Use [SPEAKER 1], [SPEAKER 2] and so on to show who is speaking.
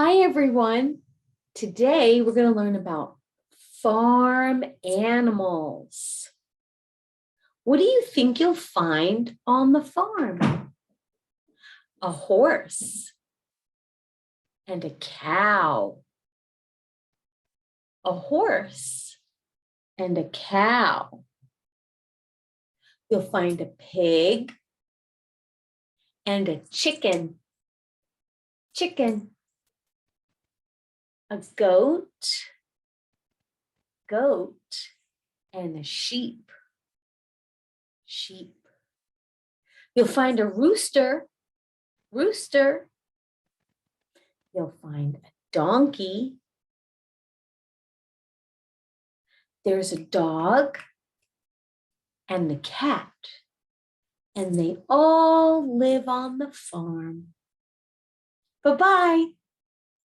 [SPEAKER 1] Hi, everyone. Today, we're going to learn about farm animals. What do you think you'll find on the farm? A horse and a cow. A horse and a cow. You'll find a pig and a chicken. Chicken. A goat. Goat. And a sheep. Sheep. You'll find a rooster. Rooster. You'll find a donkey. There's a dog and the cat, and they all live on the farm. Bye-bye.